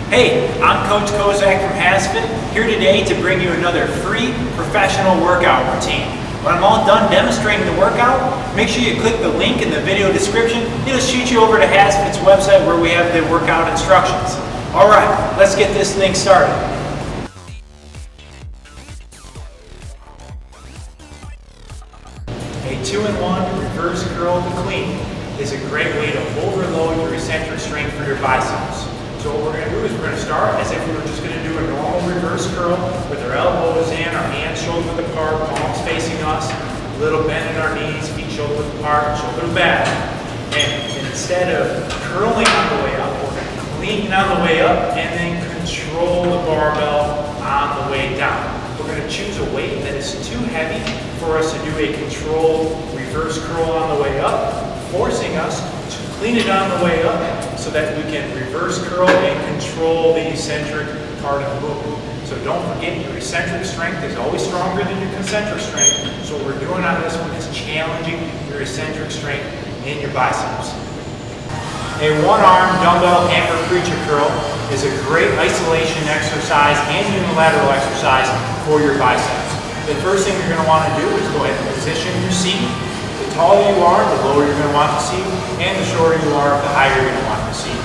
Hey, I'm Coach Kozak from HASfit, here today to bring you another free professional workout routine. When I'm all done demonstrating the workout, make sure you click the link in the video description. It'll shoot you over to HASfit's website where we have the workout instructions. Alright, let's get this thing started. A 2-in-1 reverse curl to clean is a great way to overload your eccentric strength for your biceps. So what we're going to do is we're going to start as if we were just going to do a normal reverse curl with our elbows in, our hands shoulder width apart, palms facing us, a little bend in our knees, feet shoulder width apart, shoulder back. And instead of curling on the way up, we're going to clean on the way up and then control the barbell on the way down. We're going to choose a weight that is too heavy for us to do a controlled reverse curl on the way up, forcing us to clean it on the way up so that we can reverse curl and control the eccentric part of the movement. So don't forget, your eccentric strength is always stronger than your concentric strength. So what we're doing on this one is challenging your eccentric strength in your biceps. A one-arm dumbbell hammer preacher curl is a great isolation exercise and unilateral exercise for your biceps. The first thing you're going to want to do is go ahead and position your seat. The taller you are, the lower you're going to want the seat, and the shorter you are, the higher you're going to want the seat.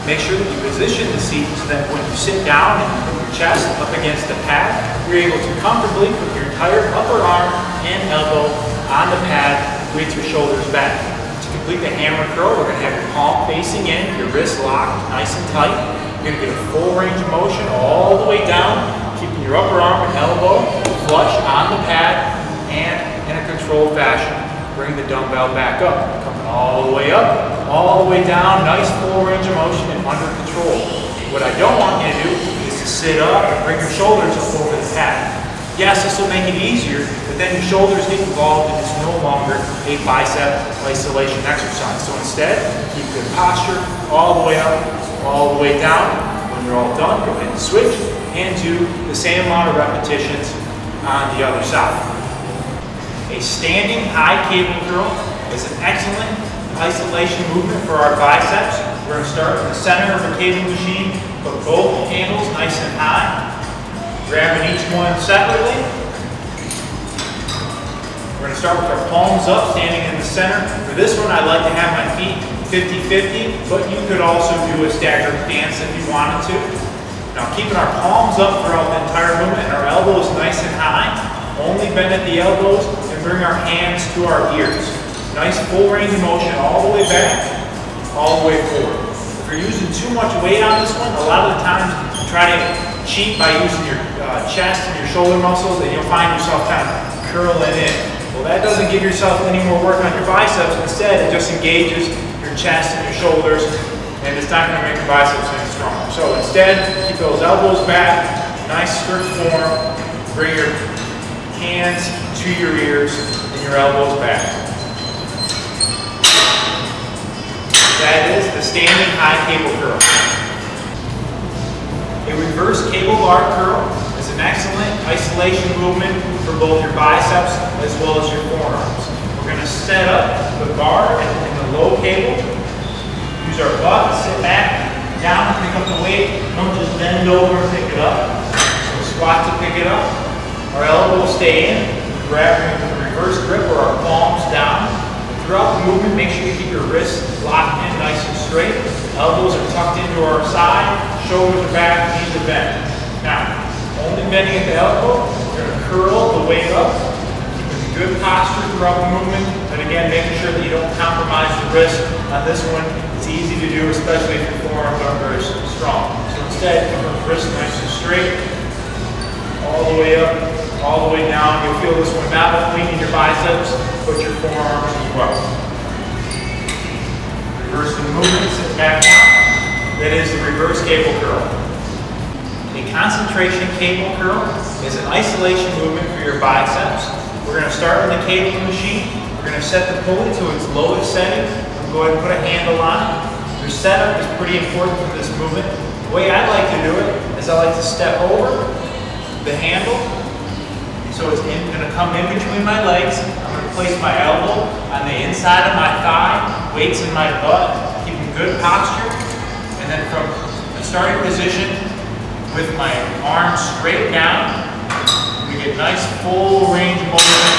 Make sure that you position the seat so that when you sit down and you put your chest up against the pad, you're able to comfortably put your entire upper arm and elbow on the pad with your shoulders back. To complete the hammer curl, we're going to have your palm facing in, your wrist locked nice and tight. You're going to get a full range of motion all the way down, keeping your upper arm and elbow flush on the pad, and in a controlled fashion, bring the dumbbell back up. Coming all the way up, all the way down, nice full range of motion and under control. What I don't want you to do is to sit up and bring your shoulders up over the pad. Yes, this will make it easier, but then your shoulders get involved and it's no longer a bicep isolation exercise. So instead, keep good posture all the way up, all the way down. When you're all done, go ahead and switch and do the same amount of repetitions on the other side. A standing high cable curl is an excellent isolation movement for our biceps. We're going to start in the center of the cable machine, put both handles nice and high, grabbing each one separately. We're going to start with our palms up, standing in the center. For this one, I like to have my feet 50-50, but you could also do a staggered stance if you wanted to. Now, keeping our palms up throughout the entire movement and our elbows nice and high, only bend at the elbows and bring our hands to our ears. Nice full range of motion all the way back, all the way forward. If you're using too much weight on this one, a lot of the times you try to cheat by using your chest and your shoulder muscles and you'll find yourself kind of curling in. Well, that doesn't give yourself any more work on your biceps. Instead, it just engages your chest and your shoulders, and it's not going to make your biceps any stronger. So instead, keep those elbows back, nice skirt form, bring your hands to your ears and your elbows back. That is the standing high cable curl. A reverse cable bar curl is an excellent isolation movement for both your biceps as well as your forearms. We're going to set up the bar in the low cable. Use our butt, sit back, down, pick up the weight. Don't just bend over and pick it up. So squat to pick it up. Our elbows stay in, grabbing the reverse grip or our palms down. Throughout the movement, make sure you keep your wrists locked in nice and straight. Elbows are tucked into our side, shoulders are back, knees are bent. Now, only bending at the elbow, we're going to curl the way up, keeping good posture throughout the movement, and again, making sure that you don't compromise the wrist. On this one, it's easy to do, especially if your forearms aren't very strong. So instead, keep those wrists nice and straight, all the way up, all the way down. You'll feel this one not only in your biceps, but your forearms as well. Reverse the movement, sit back down. That is the reverse cable curl. A concentration cable curl is an isolation movement for your biceps. We're going to start in the cable machine. We're going to set the pulley to its lowest setting. Go ahead and put a handle on it. Your setup is pretty important for this movement. The way I like to do it is I like to step over the handle. So it's going to come in between my legs. I'm going to place my elbow on the inside of my thigh, weights in my butt, keeping good posture. And then from starting position with my arms straight down. We get nice full range of motion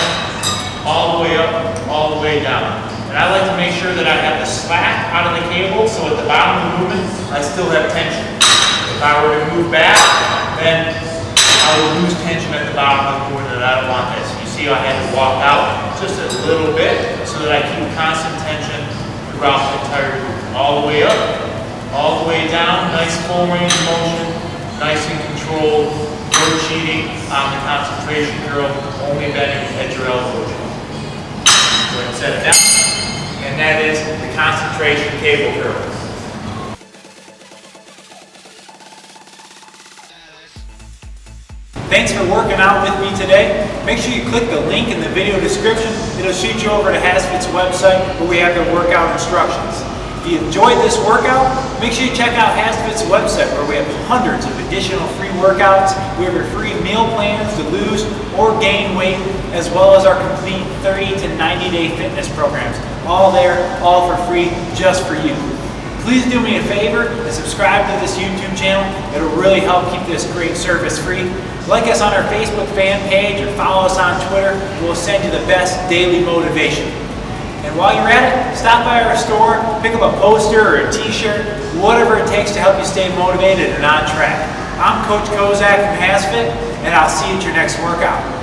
all the way up, all the way down. And I like to make sure that I have the slack out of the cable, so at the bottom of the movement, I still have tension. If I were to move back, then I would lose tension at the bottom of the movement, and I don't want this. You see I had to walk out just a little bit so that I keep constant tension throughout the entire movement. All the way up, all the way down, nice full range of motion, nice and controlled, no cheating on the concentration curl, only bending at your elbow joint. Go ahead and set it down. And that is the concentration cable curl. Thanks for working out with me today. Make sure you click the link in the video description. It'll shoot you over to HASfit's website where we have their workout instructions. If you enjoyed this workout, make sure you check out HASfit's website where we have hundreds of additional free workouts. We have your free meal plans to lose or gain weight, as well as our complete 30 to 90 day fitness programs. All there, all for free, just for you. Please do me a favor and subscribe to this YouTube channel. It'll really help keep this great service free. Like us on our Facebook fan page or follow us on Twitter. We'll send you the best daily motivation. And while you're at it, stop by our store, pick up a poster or a t-shirt, whatever it takes to help you stay motivated and on track. I'm Coach Kozak from HASfit, and I'll see you at your next workout.